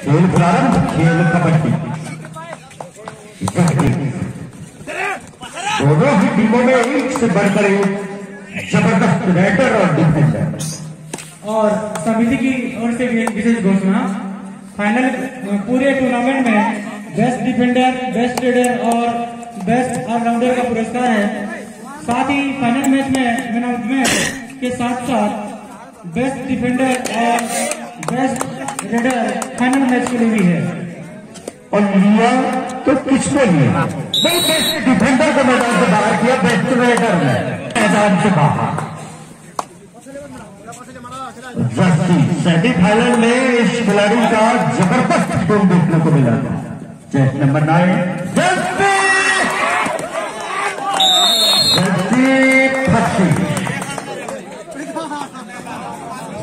खेल प्रारंभ, खेल कबड्डी। दोनों ही टीमों में एक से बढ़कर एक जबरदस्त रेडर और डिफेंडर। और समिति की ओर से भी एक विशेष घोषणा, फाइनल पूरे टूर्नामेंट में बेस्ट डिफेंडर, बेस्ट रेडर और बेस्ट ऑलराउंडर का पुरस्कार है। साथ ही फाइनल मैच में मैन ऑफ द मैच के साथ साथ बेस्ट डिफेंडर और बेस्ट रेडर फाइनल मैच के लिए भी है। और लिया तो किसने लिया? नहीं, बेस्ट डिफेंडर को मैदान से बाहर किया, बेस्ट रेडर ने मैदान से बाहर। सेमीफाइनल में इस खिलाड़ी का जबरदस्त गोल देखने को मिला था। चेस नंबर 9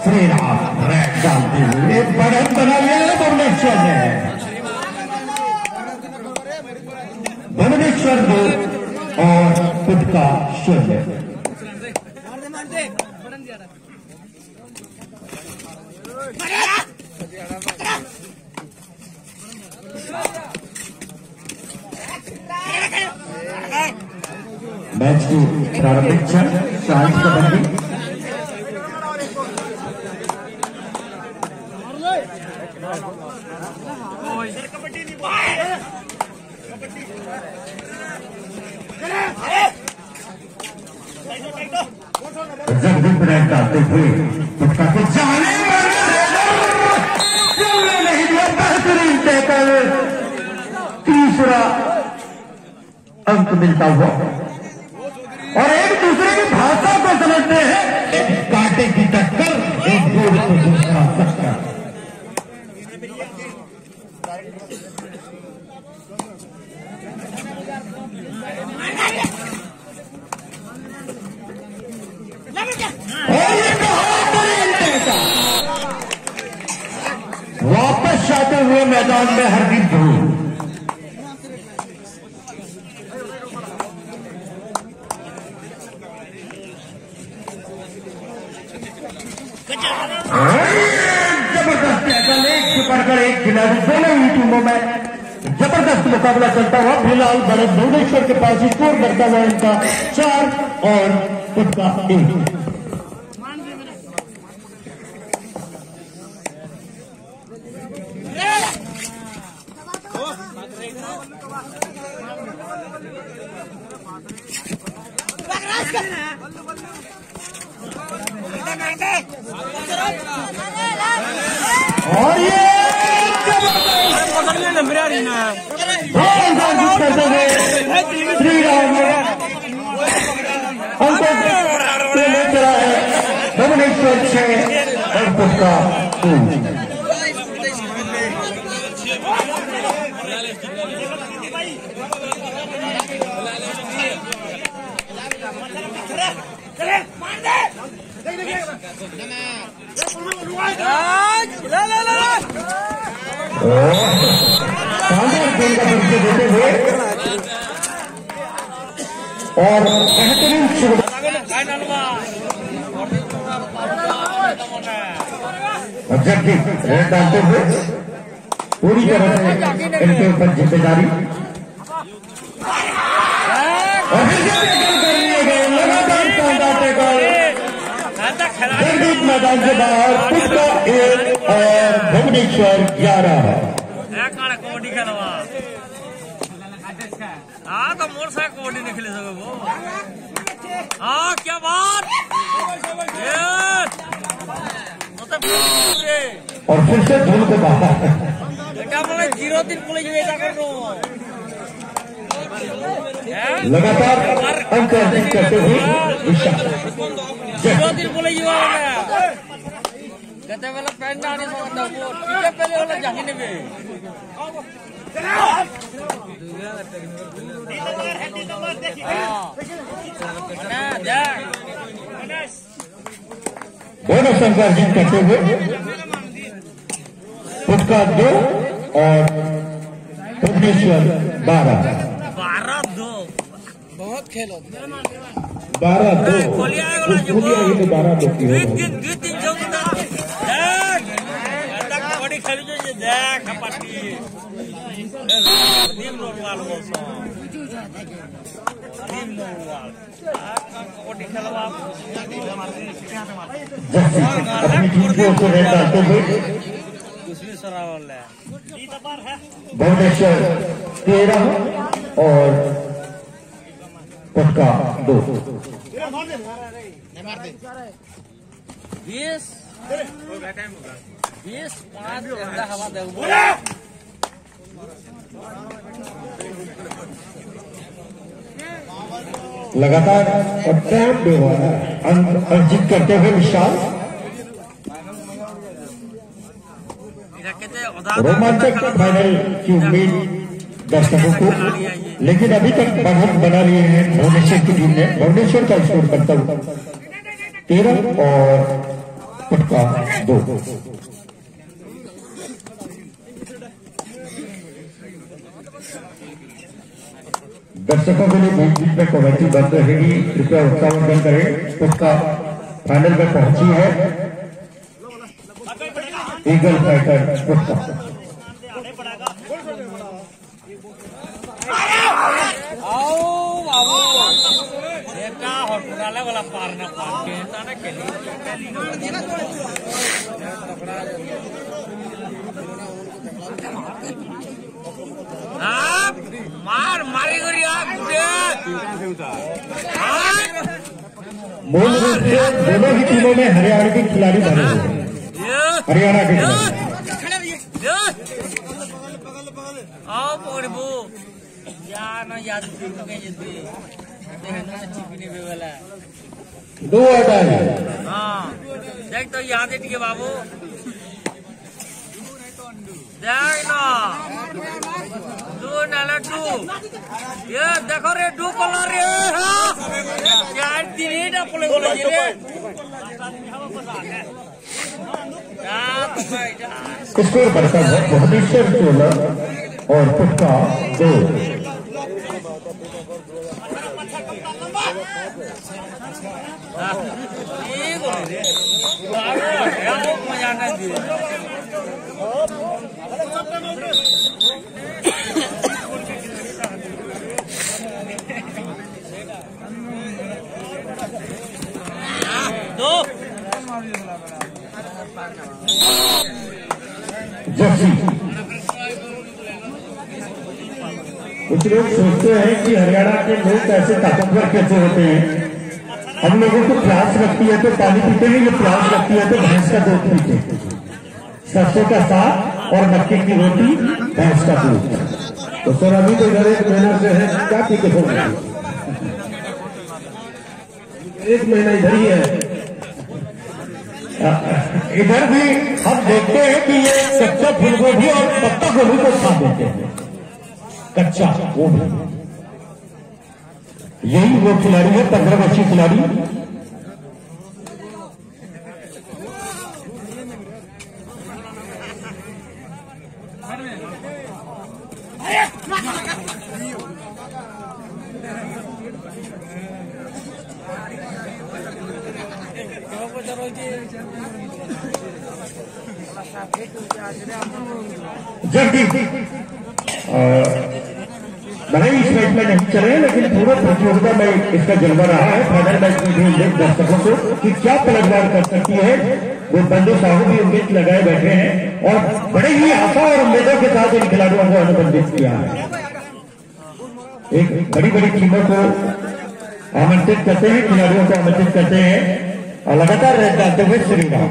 श्री राम रैक डालते हुए बढ़त बना लिया भुवनेश्वर ने। भुवनेश्वर 2 और खुद का शून्य। मैच की प्रारंभिक क्षण शांत कबड्डी। जगदीप रैक डालते हुए पुटका को जाने नहीं दिया, बेहतरीन टैकल, तीसरा अंक मिलता हुआ। और एक दूसरे की भाषा को समझते हैं, कांटे की टक्कर, एक गोल को दूसरा टक्कर। वापस आते हुए मैदान में हरदीप ध्रुव। जबरदस्त टैकल, एक से बढ़कर एक खिलाड़ी, दोनों ही टीमों में जबरदस्त मुकाबला चलता हुआ। फिलहाल बड़े भुवनेश्वर के पास स्कोर करता हुआ इनका 4 और खुद का 1। और ये श्री राम ले चला है भुवनेश्वर 6 और खुद का 2। शानदार खेल का परिचय देते हुए और बेहतरीन जबकि रेड डालते हुए पूरी तरह से इनके ऊपर जिम्मेदारी। और लगातार शानदार टैकल, जगदीप मैदान से बाहर, खुद का 1 और भुवनेश्वर 11। कबड्डी खेलवा तो मोटरसाइकिल कबड्डी नहीं खेले सके वो। क्या बात, और फिर से धूल को बाहर। क्या बोले 0-3 पुलिस कर दो। लगातार अंक अर्जित करते हुए 0-3 पुलिस कहते वाला पैंट आने समझता वो ठीक है, पहले वाला जाने में बोनस अंक अर्जित करते हुए खुद का 2 और भुवनेश्वर 12। 12-2 बहुत खेलो 12-2 12-2 की कबड्डी खेली जो ये देख पट्टी टीम नॉर्मल बोलता टीम नॉर्मल कबड्डी खेलवा दूसरी सरावल है भुवनेश्वर 13 और पटका 2 20 5 हवा दे लगातार अंक अर्जित करते हुए विशाल रोमांचक फाइनल की उम्मीद दर्शकों को, लेकिन अभी तक बढ़त बना लिए हैं भुवनेश्वर की टीम ने। भुवनेश्वर का स्कोर करता हुआ 13 और पटका 2। दर्शकों के लिए बीच बीच में कमेटी बंद रहेगी, कृपया उत्साह बंद करें। पटका फाइनल में पहुंची है ईगल फाइटर पटका। वाला पार ना पार के खेली मार मारी मूल रूप से दोनों ही टीमों में हरियाणा के खिलाड़ी भरे हुए हैं। हरियाणा के आओ पकड़बू याद 2 अड्डा है। हाँ देख तो याद है बाबू देख ना 2 नाला 2 ये देखो रे 2 कलर रे यार 3 अपने को ले रे स्कोर बढ़ता है भुवनेश्वर 16 और पटका 2। मजा नहीं दिए जर्सी कुछ लोग सोचते हैं कि हरियाणा के लोग ऐसे ताकतवर कैसे होते हैं। हम लोगों को प्यास लगती है तो पानी पीते हैं, ये प्यास लगती है तो भैंस का दूध पीते हैं। सरसों का साग और मक्के की रोटी, भैंस का दूध। तो सर अभी तो इधर 1 महीना से है, क्या पीते हो? 1 महीना इधर ही है। इधर भी हम देखते हैं कि ये कच्चा फूलगोभी और पत्ता गोभी को खा देते हैं, कच्चा वो भी। यही वो खिलाड़ी है 15 वर्षीय खिलाड़ी। जल्दी भले इस मैच में नहीं चले, लेकिन पूरा प्रतियोगिता में इसका जलवा रहा है। फाइनल मैच में भी देख दर्शकों को कि क्या पलटवार कर सकती है। वो बंदे साहू भी उम्मीद लगाए बैठे हैं और बड़े ही आशा और उम्मीदों के साथ इन खिलाड़ियों को अनुबंधित किया है। एक बड़ी बड़ी टीमों को आमंत्रित करते हैं, खिलाड़ियों को आमंत्रित करते हैं और लगातार रह जाते हुए श्रीराम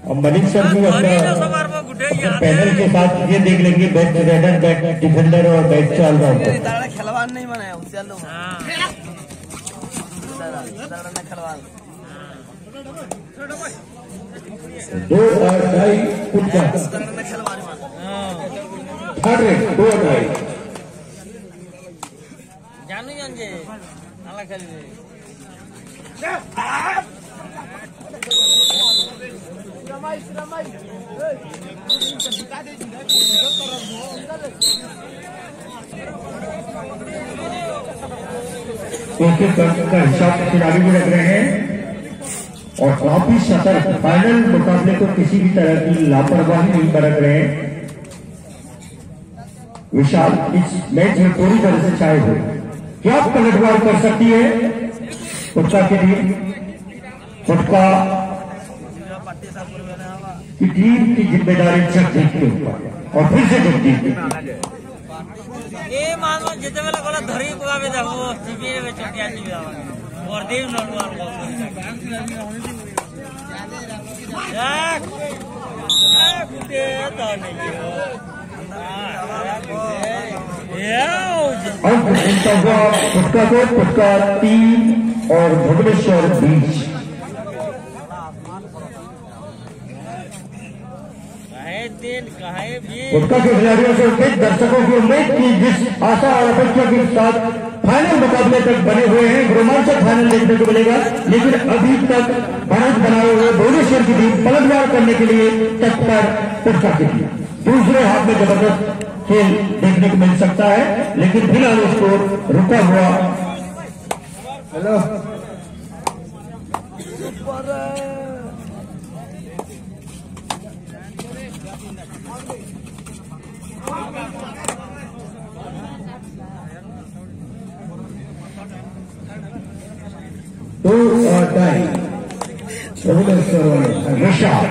और मलिक सर भी अपना पैनल के साथ ये देख लेंगे बेस्ट रेडर, बेस्ट डिफेंडर और बेस्ट ऑलराउंडर। खिलवाड़ नहीं बनाया चलो 2 और 2.5 फुट का 2 और 2.5 जानू जाने अलग खेल एक का हिसाब खिलाड़ी भी रख रहे हैं और काफी सतर्क, फाइनल मुकाबले को किसी भी तरह की लापरवाही नहीं बरत रहे हैं। विशाल इस मैच में पूरी तरह से छाए हुए, क्या पलटवार कर सकती है पुटका के लिए? पुटका की टीम की जिम्मेदारी जगदीप के ऊपर और फिर से जगदीप जिते बेला गला धरी पकाबे देखो टीवी में चटिया टीवी और देव नलवार को कुटे तो नहीं पुटका को पुटका 3 और भुवनेश्वर 20। पुटका के खिलाड़ियों से उम्मीद, दर्शकों की उम्मीद की जिस आशा और अपेक्षा के साथ फाइनल मुकाबले तक बने हुए हैं, रोमांचक फाइनल देखने को मिलेगा। लेकिन अभी तक बढ़त बनाए हुए भुवनेश्वर की टीम पलटवार करने के लिए तत्पर पुटका की टीम। दूसरे हाथ में जबरदस्त खेल देखने को मिल सकता है, लेकिन फिलहाल उसको रुका हुआ। हेलो और टाइम विशाल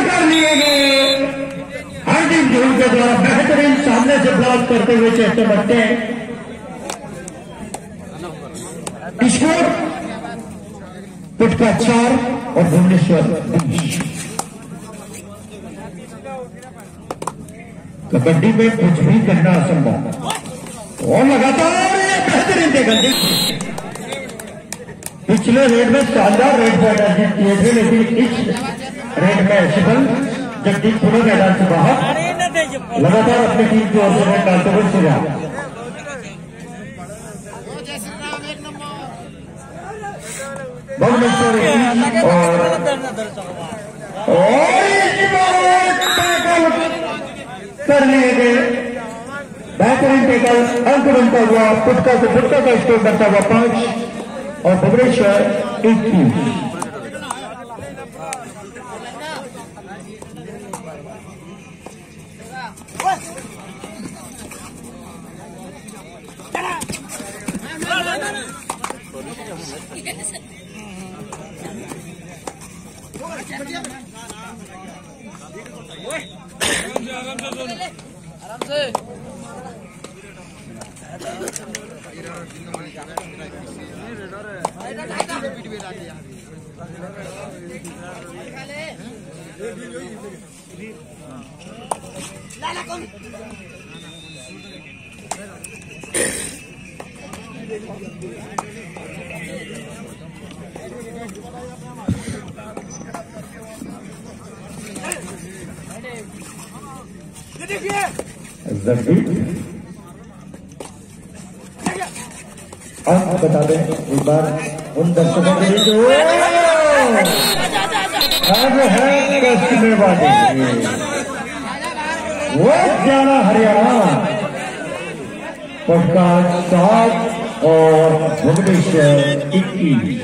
कर लिए गए। हार्दिक जोड़ के द्वारा बेहतरीन सामने से ब्लॉक करते हुए चेष्टा बढ़ते हैं। स्कोर पुटका 4 और भुवनेश्वर 20। कबड्डी में कुछ भी करना असंभव और लगातार बेहतरीन देखा। पिछले रेड में शानदार रेड पर अर्जित किए थे, लेकिन इस रेड में शिवल जगदीप पूरे मैदान से बाहर लगातार अपनी टीम की ओर से रेड डालते हुए सुना। भुवनेश्वर कर लिए गए। बेहतरीन टेकल, अंक बनता हुआ पुटका से पुटका का स्कोर बनता हुआ 5 और भुवनेश्वर 21। आराम से अंक बता दें एक बार उन दर्शकों के लिए जो है कश्मीरवादी वो जाना हरियाणा पुटका 7 और भुवनेश्वर 21।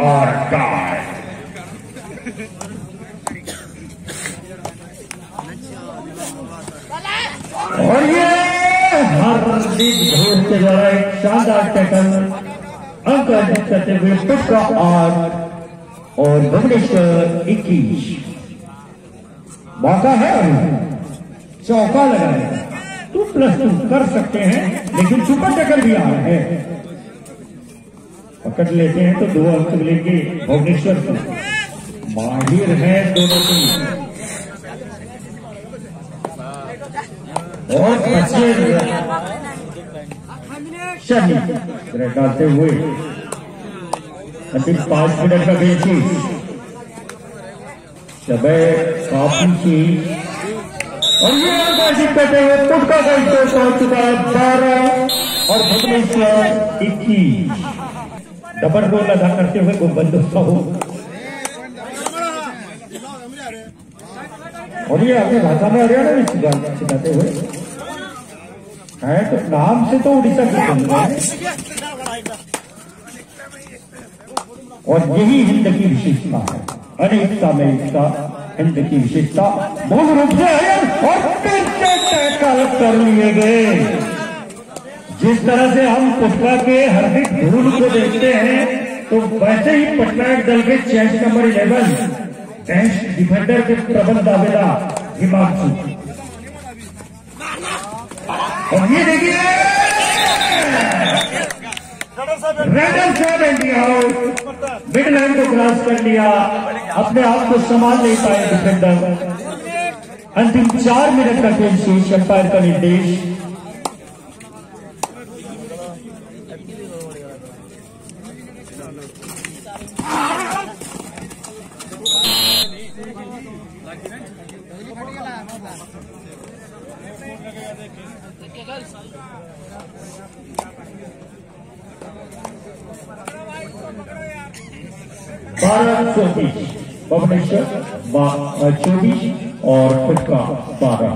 और टाई और ये हार्दिक घोष के द्वारा एक शानदार टैकल, अंक अर्जित करते हुए पुटका 8 और भुवनेश्वर 21। मौका है चौका लगाने 2+2 कर सकते हैं, लेकिन सुपर टैकल भी आ रहा है। पकड़ लेते हैं तो 2 अंक मिलेंगे भुवनेश्वर को। माहिर है दोनों टीम। और अच्छे शनि डालते हुए अंतिम 5 मिनट का गेम काफी की और ये आकर्षित करते हुए पुटका का स्कोर पहुंच चुका है 12 और भुवनेश्वर 21। डबल गोल अदा करते हुए गोलबंदोबस्त हो और ये आगे भाषा में हरियाणा में सिखाते हुए है तो नाम से तो उड़ीसा के और यही हिंद की विशेषता है, अनेकता में एकता हिंद की विशेषता। मूल रूप से और टैकल कर लिए गए। जिस तरह से हम पुटका के हार्दिक धूल को देखते हैं तो वैसे ही पटनायक दल के चेस नंबर 11 बेस्ट डिफेंडर के प्रबल दावेदार हिमांशु और ये देखिए runner shot India out, mid line को क्रॉस कर लिया, अपने आप को संभाल नहीं पाए डिफेंडर। अंतिम 4 मिनट का खेल शेष, अंपायर का निर्देश। भुवनेश्वर 24 और पुटका 12।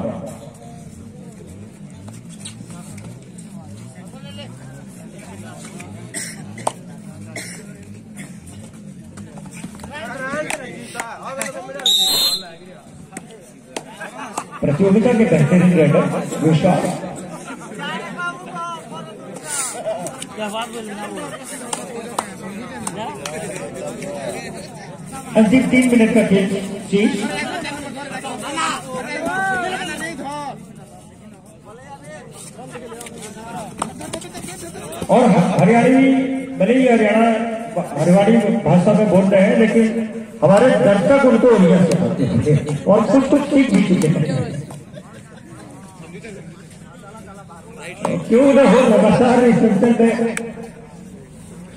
प्रतियोगिता के बेहतरीन रेडर विशाल अंतिम 3 मिनट का खेल शेष। और हरियाणी भले ही हरियाणी भाषा में बोल रहे हैं लेकिन हमारे दर्शक उनको उड़िया से बोलते हैं और कुछ सीख भी चुके हैं। क्यों न हो लगातार इस सेक्शन में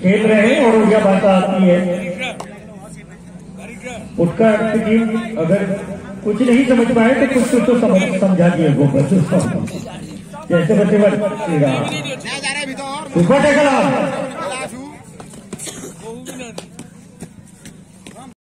खेल रहे हैं और उड़िया भाषा आती है। उसका टीम अगर कुछ नहीं समझ पाए तो कुछ तो समझा दिए वो जैसे बच्चे ऊपर टेकल